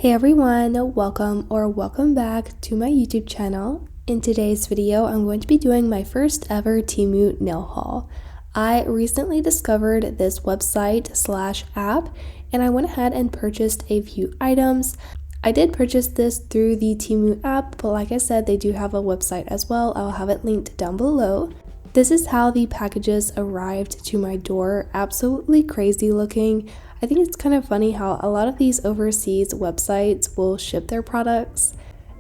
Hey everyone, welcome back to my YouTube channel. In today's video, I'm going to be doing my first ever Temu nail haul. I recently discovered this website/app and I went ahead and purchased a few items. I did purchase this through the Temu app, but like I said, they do have a website as well. I'll have it linked down below. This is how the packages arrived to my door. Absolutely crazy looking. I think it's kind of funny how a lot of these overseas websites will ship their products.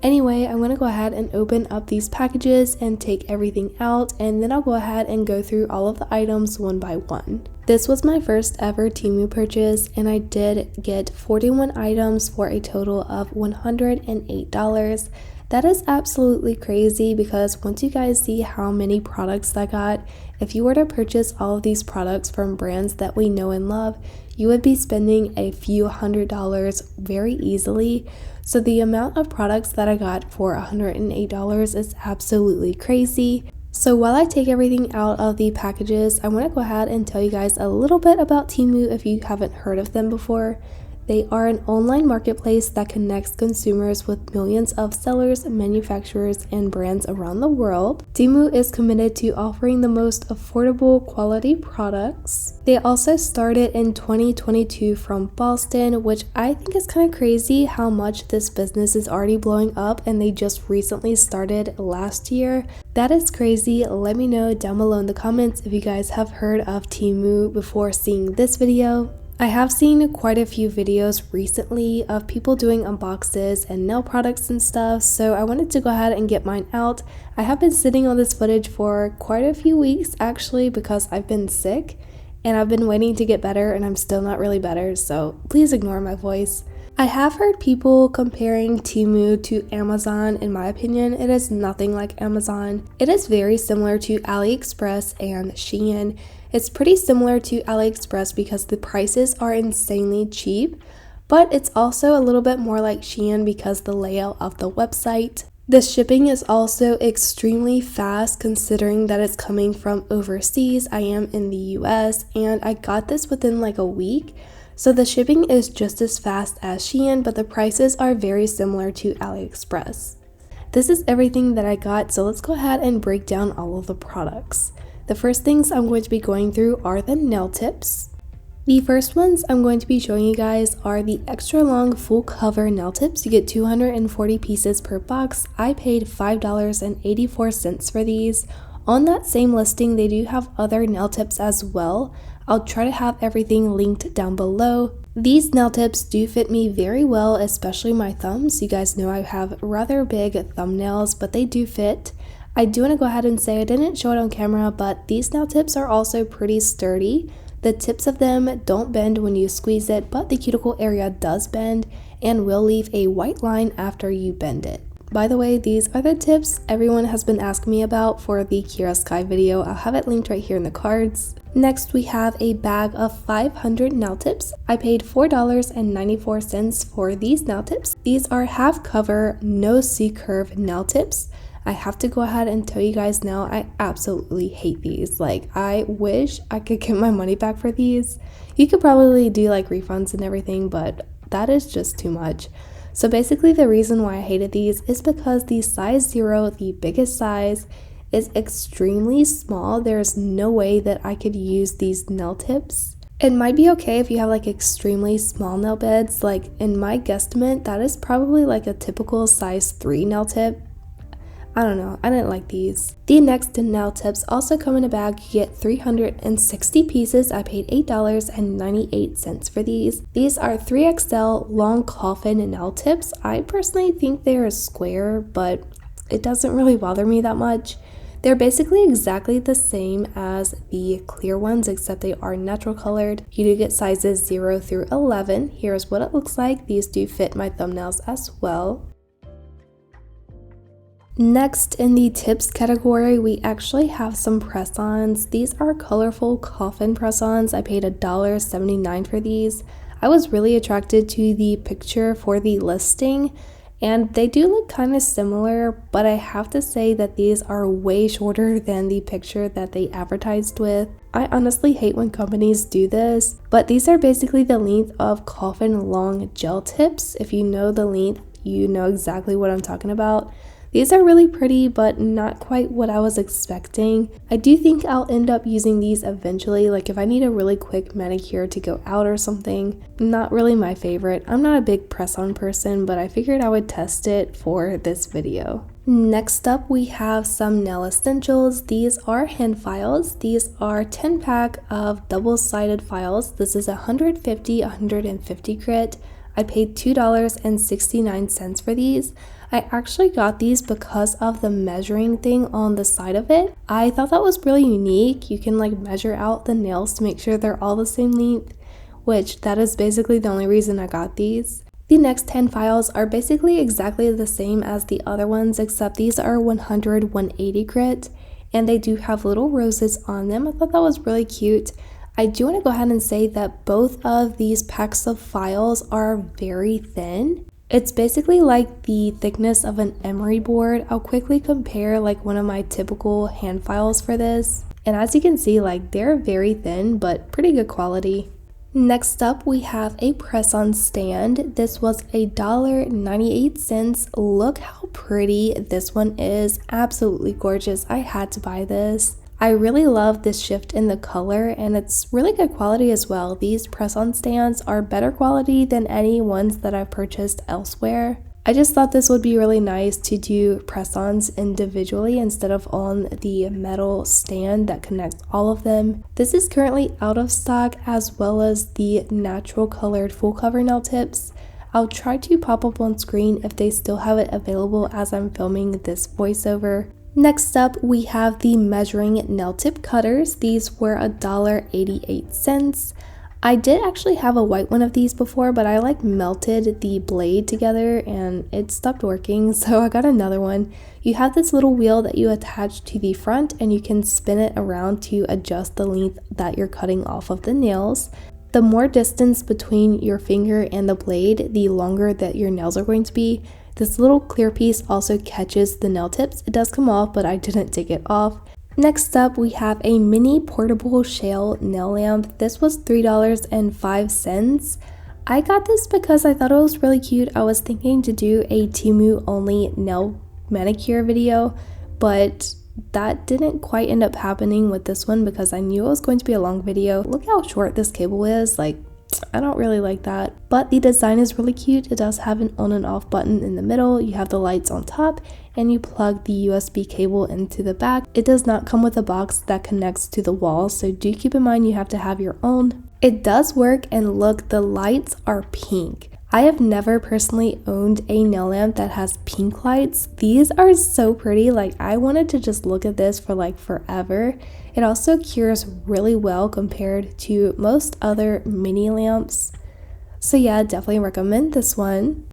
Anyway, I'm going to go ahead and open up these packages and take everything out, and then I'll go ahead and go through all of the items one by one. This was my first ever Temu purchase, and I did get 41 items for a total of $108. That is absolutely crazy because once you guys see how many products I got, if you were to purchase all of these products from brands that we know and love, you would be spending a few $100s very easily. So the amount of products that I got for $108 is absolutely crazy. So while I take everything out of the packages, I want to go ahead and tell you guys a little bit about Temu if you haven't heard of them before. They are an online marketplace that connects consumers with millions of sellers, manufacturers, and brands around the world. Temu is committed to offering the most affordable quality products. They also started in 2022 from Boston, which I think is kind of crazy how much this business is already blowing up, and they just recently started last year. That is crazy. Let me know down below in the comments if you guys have heard of Temu before seeing this video. I have seen quite a few videos recently of people doing unboxes and nail products and stuff, so I wanted to go ahead and get mine out. I have been sitting on this footage for quite a few weeks actually because I've been sick and I've been waiting to get better and I'm still not really better, so please ignore my voice. I have heard people comparing Temu to Amazon. In my opinion, it is nothing like Amazon. It is very similar to AliExpress and Shein. It's pretty similar to AliExpress because the prices are insanely cheap, but it's also a little bit more like Shein because the layout of the website. The shipping is also extremely fast considering that it's coming from overseas. I am in the US and I got this within like a week. So the shipping is just as fast as Shein, but the prices are very similar to AliExpress. This is everything that I got, so let's go ahead and break down all of the products. The first things I'm going to be going through are the nail tips. The first ones I'm going to be showing you guys are the extra long full cover nail tips. You get 240 pieces per box. I paid $5.84 for these. On that same listing, they do have other nail tips as well. I'll try to have everything linked down below. These nail tips do fit me very well, especially my thumbs. You guys know I have rather big thumbnails, but they do fit. I do want to go ahead and say I didn't show it on camera, but these nail tips are also pretty sturdy. The tips of them don't bend when you squeeze it, but the cuticle area does bend and will leave a white line after you bend it. By the way, these are the tips everyone has been asking me about for the Kira Sky video. I'll have it linked right here in the cards. Next, we have a bag of 500 nail tips. I paid $4.94 for these nail tips. These are half cover, no C-curve nail tips. I have to go ahead and tell you guys now, I absolutely hate these. Like, I wish I could get my money back for these. You could probably do like refunds and everything, but that is just too much. So basically the reason why I hated these is because the size 0, the biggest size, is extremely small. There's no way that I could use these nail tips. It might be okay if you have like extremely small nail beds. Like in my guesstimate, that is probably like a typical size 3 nail tip. I don't know, I didn't like these. The next nail tips also come in a bag. You get 360 pieces. I paid $8.98 for these. These are 3XL long coffin nail tips. I personally think they are square, but it doesn't really bother me that much. They're basically exactly the same as the clear ones, except they are natural colored. You do get sizes 0 through 11. Here's what it looks like. These do fit my thumbnails as well. Next, in the tips category, we actually have some press-ons. These are colorful coffin press-ons. I paid $1.79 for these. I was really attracted to the picture for the listing, and they do look kind of similar, but I have to say that these are way shorter than the picture that they advertised with. I honestly hate when companies do this, but these are basically the length of coffin long gel tips. If you know the length, you know exactly what I'm talking about. These are really pretty, but not quite what I was expecting. I do think I'll end up using these eventually, like if I need a really quick manicure to go out or something. Not really my favorite. I'm not a big press-on person, but I figured I would test it for this video. Next up, we have some nail essentials. These are hand files. These are 10 pack of double-sided files. This is 150 grit. I paid $2.69 for these. I actually got these because of the measuring thing on the side of it. I thought that was really unique. You can like measure out the nails to make sure they're all the same length, which that is basically the only reason I got these. The next 10 files are basically exactly the same as the other ones, except these are 180 grit, and they do have little roses on them. I thought that was really cute. I do want to go ahead and say that both of these packs of files are very thin. It's basically like the thickness of an emery board. I'll quickly compare like one of my typical hand files for this. And as you can see, like they're very thin, but pretty good quality. Next up, we have a press-on stand. This was $1.98. Look how pretty this one is. Absolutely gorgeous. I had to buy this. I really love this shift in the color, and it's really good quality as well. These press-on stands are better quality than any ones that I've purchased elsewhere. I just thought this would be really nice to do press-ons individually instead of on the metal stand that connects all of them. This is currently out of stock, as well as the natural colored full cover nail tips. I'll try to pop up on screen if they still have it available as I'm filming this voiceover. Next up, we have the measuring nail tip cutters. These were $1.88. I did actually have a white one of these before, but I like melted the blade together and it stopped working, so I got another one. You have this little wheel that you attach to the front, and you can spin it around to adjust the length that you're cutting off of the nails. The more distance between your finger and the blade, the longer that your nails are going to be. This little clear piece also catches the nail tips. It does come off, but I didn't take it off. Next up, we have a mini portable shell nail lamp. This was $3.05. I got this because I thought it was really cute. I was thinking to do a Temu only nail manicure video, but that didn't quite end up happening with this one because I knew it was going to be a long video. Look how short this cable is. Like, I don't really like that, but the design is really cute. It does have an on and off button in the middle. You have the lights on top, and you plug the USB cable into the back. It does not come with a box that connects to the wall, so do keep in mind you have to have your own. It does work, and look, the lights are pink. I have never personally owned a nail lamp that has pink lights. These are so pretty. Like, I wanted to just look at this for like forever. It also cures really well compared to most other mini lamps. So yeah, definitely recommend this one.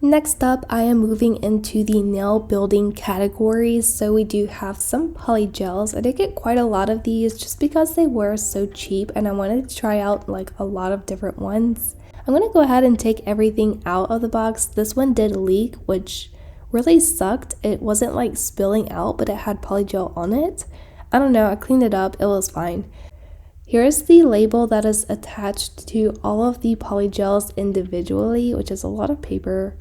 Next up, I am moving into the nail building categories. So we do have some poly gels. I did get quite a lot of these just because they were so cheap, and I wanted to try out like a lot of different ones. I'm going to go ahead and take everything out of the box. This one did leak, which really sucked. It wasn't like spilling out, but it had polygel on it. I don't know, I cleaned it up, it was fine. Here's the label that is attached to all of the polygels individually, which is a lot of paper.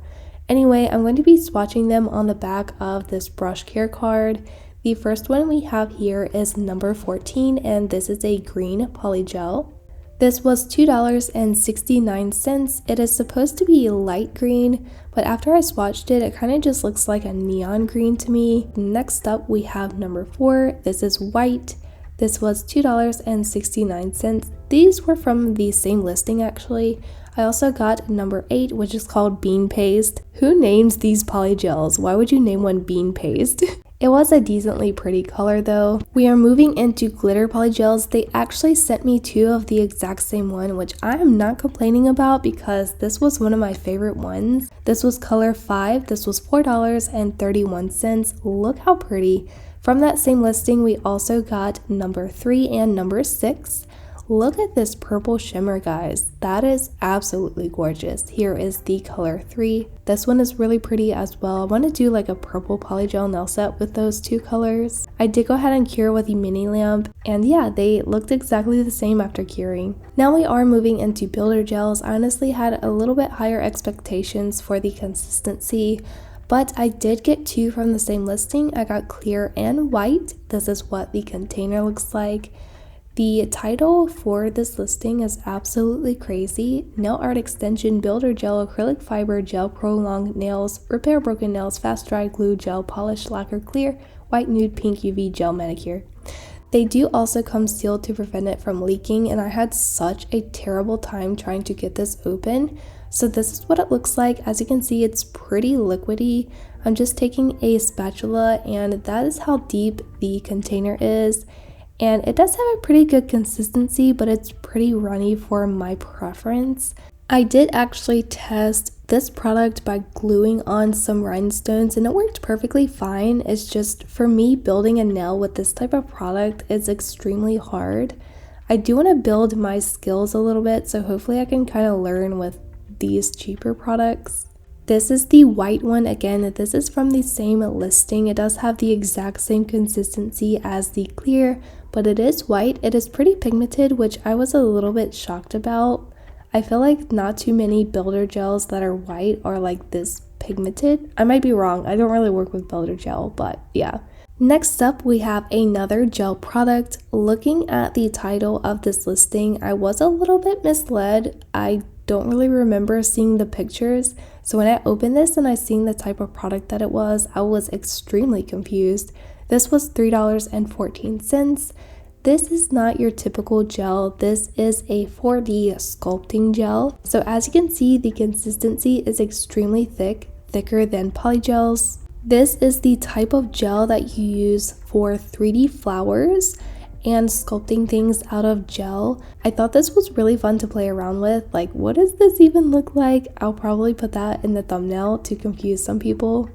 Anyway, I'm going to be swatching them on the back of this brush care card. The first one we have here is number 14, and this is a green polygel. This was $2.69. It is supposed to be light green, but after I swatched it, it kind of just looks like a neon green to me. Next up, we have number 4. This is white. This was $2.69. These were from the same listing actually. I also got number 8, which is called bean paste. Who names these polygels? Why would you name one bean paste? It was a decently pretty color though. We are moving into glitter polygels. They actually sent me 2 of the exact same one, which I am not complaining about because this was one of my favorite ones. This was color 5. This was $4.31. Look how pretty. From that same listing, we also got number 3 and number 6. Look at this purple shimmer, guys. That is absolutely gorgeous. Here is the color 3. This one is really pretty as well. I want to do like a purple polygel nail set with those two colors. I did go ahead and cure with the mini lamp, and yeah, they looked exactly the same after curing. Now we are moving into builder gels. I honestly had a little bit higher expectations for the consistency, but I did get two from the same listing. I got clear and white. This is what the container looks like. The title for this listing is absolutely crazy. Nail art extension builder gel acrylic fiber gel prolong nails repair broken nails fast dry glue gel polish lacquer clear white nude pink UV gel manicure. They do also come sealed to prevent it from leaking, and I had such a terrible time trying to get this open. So this is what it looks like. As you can see, it's pretty liquidy. I'm just taking a spatula, and that is how deep the container is. And it does have a pretty good consistency, but it's pretty runny for my preference. I did actually test this product by gluing on some rhinestones, and it worked perfectly fine. It's just, for me, building a nail with this type of product is extremely hard. I do want to build my skills a little bit, so hopefully I can kind of learn with these cheaper products. This is the white one. Again, this is from the same listing. It does have the exact same consistency as the clear, but it is white. It is pretty pigmented, which I was a little bit shocked about. I feel like not too many builder gels that are white are like this pigmented. I might be wrong. I don't really work with builder gel, but yeah. Next up, we have another gel product. Looking at the title of this listing, I was a little bit misled. I don't really remember seeing the pictures. So when I opened this and I seen the type of product that it was, I was extremely confused. This was $3.14. This is not your typical gel. This is a 4D sculpting gel. So as you can see, the consistency is extremely thick, thicker than polygels. This is the type of gel that you use for 3D flowers and sculpting things out of gel. I thought this was really fun to play around with. Like, what does this even look like? I'll probably put that in the thumbnail to confuse some people.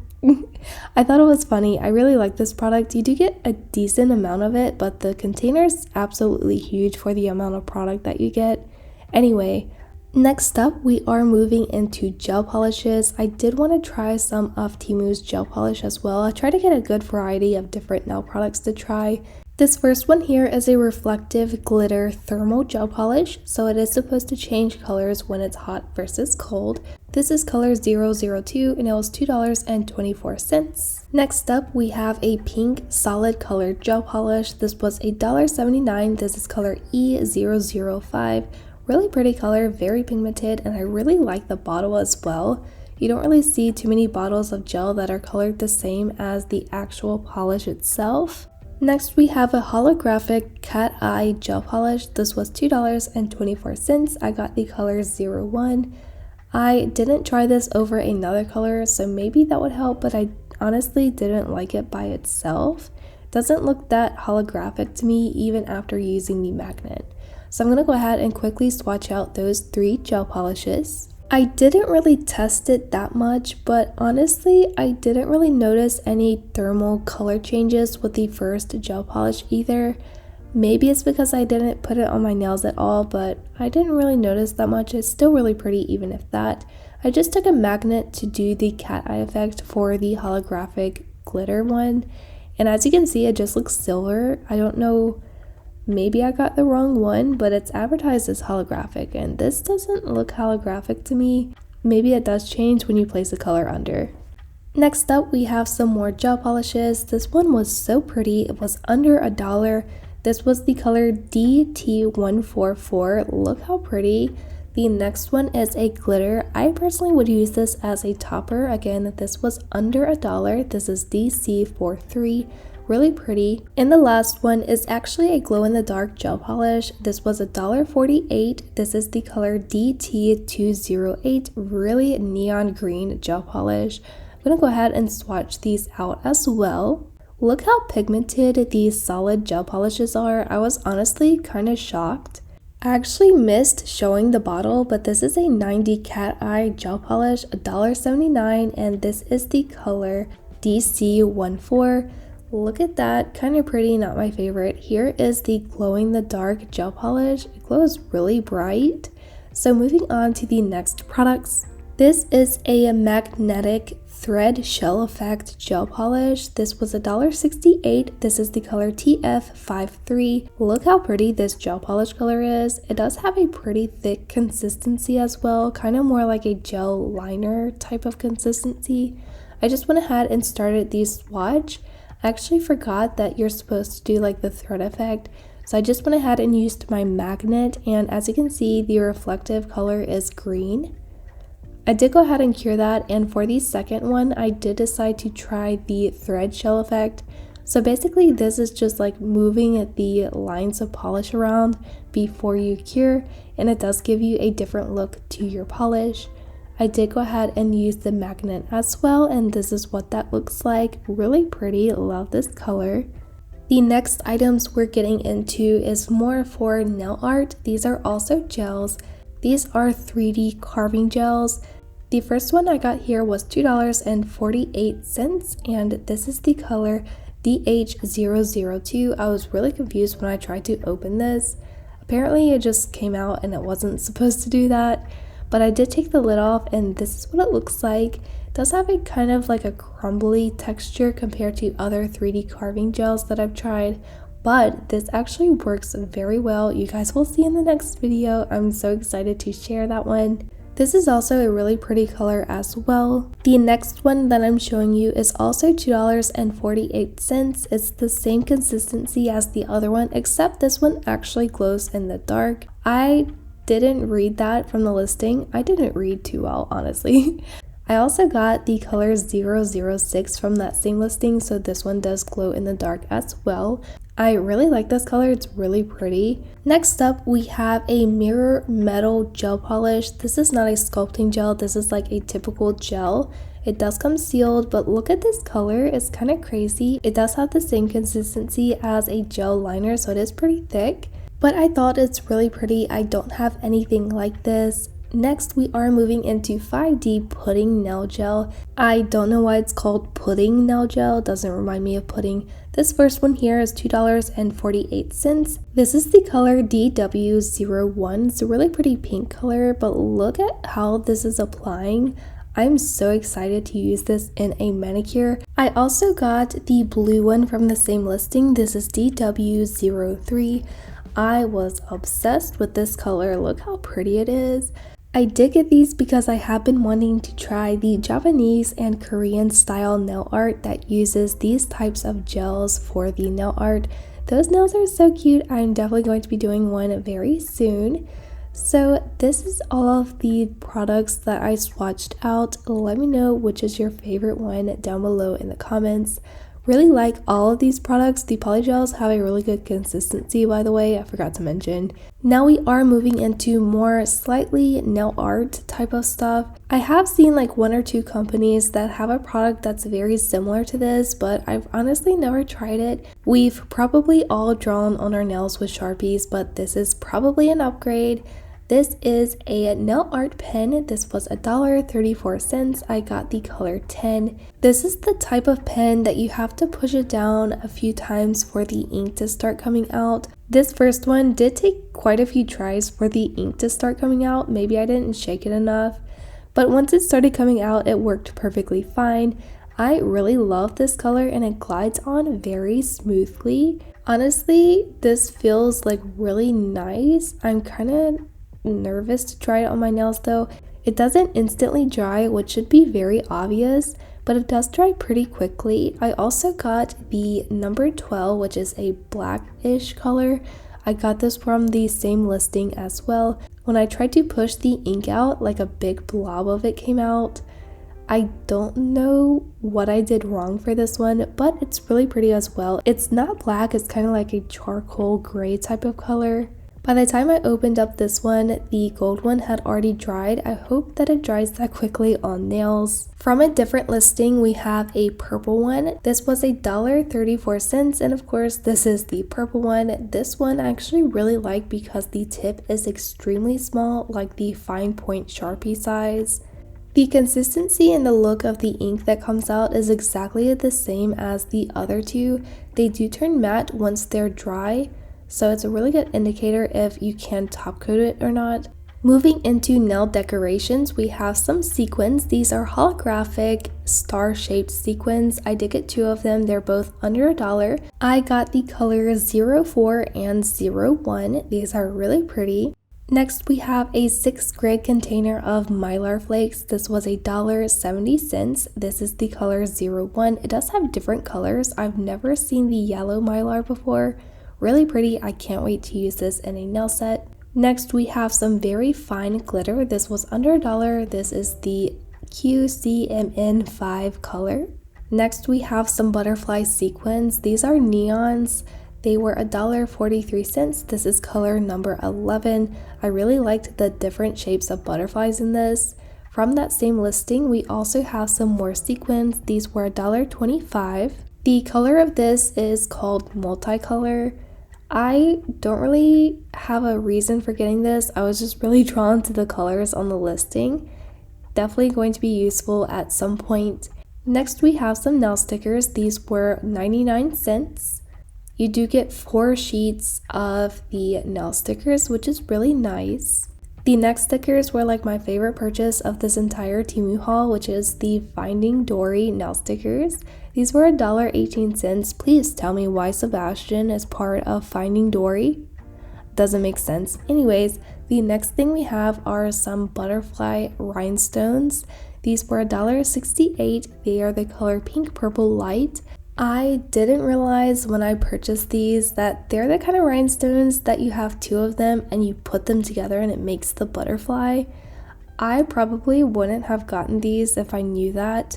I thought it was funny. I really like this product. You do get a decent amount of it, but the container is absolutely huge for the amount of product that you get. Anyway, next up, we are moving into gel polishes. I did want to try some of Temu's gel polish as well. I try to get a good variety of different nail products to try. This first one here is a reflective glitter thermal gel polish, so it is supposed to change colors when it's hot versus cold. This is color 002 and it was $2.24. Next up, we have a pink solid colored gel polish. This was $1.79. This is color E005. Really pretty color, very pigmented, and I really like the bottle as well. You don't really see too many bottles of gel that are colored the same as the actual polish itself. Next, we have a holographic cat eye gel polish. This was $2.24. I got the color 01. I didn't try this over another color, so maybe that would help, but I honestly didn't like it by itself. It doesn't look that holographic to me even after using the magnet. So I'm going to go ahead and quickly swatch out those 3 gel polishes. I didn't really test it that much, but honestly, I didn't really notice any thermal color changes with the first gel polish either. Maybe it's because I didn't put it on my nails at all, but I didn't really notice that much. It's still really pretty even if that. I just took a magnet to do the cat eye effect for the holographic glitter one, and as you can see, it just looks silver. I don't know, maybe I got the wrong one, but it's advertised as holographic, and this doesn't look holographic to me. Maybe it does change when you place a color under. Next up, we have some more gel polishes. This one was so pretty. It was under $1. This was the color DT144. Look how pretty. The next one is a glitter. I personally would use this as a topper. Again, this was under $1. This is DC43. Really pretty. And the last one is actually a glow-in-the-dark gel polish. This was $1.48. This is the color DT208. Really neon green gel polish. I'm gonna go ahead and swatch these out as well. Look how pigmented these solid gel polishes are. I was honestly kind of shocked. I actually missed showing the bottle, but this is a 90 cat eye gel polish, $1.79, and this is the color DC14. Look at that, kind of pretty, not my favorite. Here is the glow in the dark gel polish. It glows really bright. So moving on to the next products. This is a magnetic thread shell effect gel polish. This was $1.68. This is the color TF53. Look how pretty this gel polish color is. It does have a pretty thick consistency as well, kind of more like a gel liner type of consistency. I just went ahead and started the swatch. I actually forgot that you're supposed to do like the thread effect. So I just went ahead and used my magnet, and as you can see, the reflective color is green. I did go ahead and cure that, and for the second one, I did decide to try the thread shell effect. So basically, this is just like moving the lines of polish around before you cure, and it does give you a different look to your polish. I did go ahead and use the magnet as well, and this is what that looks like. Really pretty, love this color. The next items we're getting into is more for nail art. These are also gels. These are 3D carving gels. The first one I got here was $2.48, and this is the color DH002. I was really confused when I tried to open this. Apparently it just came out and it wasn't supposed to do that, but I did take the lid off, and this is what it looks like. It does have a kind of like a crumbly texture compared to other 3D carving gels that I've tried, but this actually works very well. You guys will see in the next video. I'm so excited to share that one. This is also a really pretty color as well. The next one that I'm showing you is also $2.48. It's the same consistency as the other one, except this one actually glows in the dark. I didn't read that from the listing. I didn't read too well, honestly. I also got the color 006 from that same listing, so this one does glow in the dark as well. I really like this color, it's really pretty. Next up, we have a mirror metal gel polish. This is not a sculpting gel, this is like a typical gel. It does come sealed, but look at this color, it's kind of crazy. It does have the same consistency as a gel liner, so it is pretty thick. But I thought it's really pretty. I don't have anything like this. Next, we are moving into 5D pudding nail gel. I don't know why it's called pudding nail gel. Doesn't remind me of pudding. This first one here is $2.48. This is the color DW01. It's a really pretty pink color, but look at how this is applying. I'm so excited to use this in a manicure. I also got the blue one from the same listing. This is DW03. I was obsessed with this color. Look how pretty it is. I did get these because I have been wanting to try the Japanese and Korean style nail art that uses these types of gels for the nail art. Those nails are so cute. I'm definitely going to be doing one very soon. So this is all of the products that I swatched out. Let me know which is your favorite one down below in the comments. Really like all of these products. The polygels have a really good consistency, by the way, I forgot to mention. Now we are moving into more slightly nail art type of stuff. I have seen like one or two companies that have a product that's very similar to this, but I've honestly never tried it. We've probably all drawn on our nails with Sharpies, but this is probably an upgrade. This is a nail art pen. This was $1.34. I got the color 10. This is the type of pen that you have to push it down a few times for the ink to start coming out. This first one did take quite a few tries for the ink to start coming out. Maybe I didn't shake it enough, but once it started coming out, it worked perfectly fine. I really love this color and it glides on very smoothly. Honestly, this feels like really nice. I'm kind of nervous to try it on my nails though. It doesn't instantly dry, which should be very obvious, but it does dry pretty quickly. I also got the number 12, which is a blackish color. I got this from the same listing as well. When I tried to push the ink out, like a big blob of it came out. I don't know what I did wrong for this one, but it's really pretty as well. It's not black, it's kind of like a charcoal gray type of color. By the time I opened up this one, the gold one had already dried. I hope that it dries that quickly on nails. From a different listing, we have a purple one. This was $1.34, and of course, this is the purple one. This one I actually really like because the tip is extremely small, like the fine point Sharpie size. The consistency and the look of the ink that comes out is exactly the same as the other two. They do turn matte once they're dry, so it's a really good indicator if you can top coat it or not. Moving into nail decorations, we have some sequins. These are holographic star-shaped sequins. I did get 2 of them. They're both under $1. I got the colors 04 and 01. These are really pretty. Next, we have a 6th grade container of Mylar flakes. This was $1.70. This is the color 01. It does have different colors. I've never seen the yellow Mylar before. Really pretty. I can't wait to use this in a nail set. Next, we have some very fine glitter. This was under $1. This is the QCMN5 color. Next, we have some butterfly sequins. These are neons. They were $1.43. This is color number 11. I really liked the different shapes of butterflies in this. From that same listing, we also have some more sequins. These were $1.25. The color of this is called multicolor. I don't really have a reason for getting this. I was just really drawn to the colors on the listing. Definitely going to be useful at some point. Next, we have some nail stickers. These were 99 cents. You do get 4 sheets of the nail stickers, which is really nice. The next stickers were like my favorite purchase of this entire Temu haul, which is the Finding Dory nail stickers. These were $1.18. Please tell me why Sebastian is part of Finding Dory. Doesn't make sense. Anyways, the next thing we have are some butterfly rhinestones. These were $1.68. They are the color Pink Purple Light. I didn't realize when I purchased these that they're the kind of rhinestones that you have 2 of them and you put them together and it makes the butterfly. I probably wouldn't have gotten these if I knew that.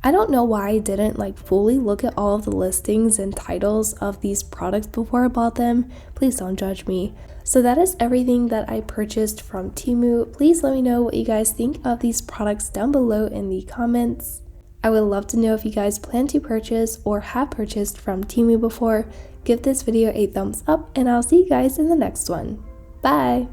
I don't know why I didn't fully look at all of the listings and titles of these products before I bought them. Please don't judge me. So that is everything that I purchased from Temu. Please let me know what you guys think of these products down below in the comments. I would love to know if you guys plan to purchase or have purchased from Temu before. Give this video a thumbs up and I'll see you guys in the next one. Bye!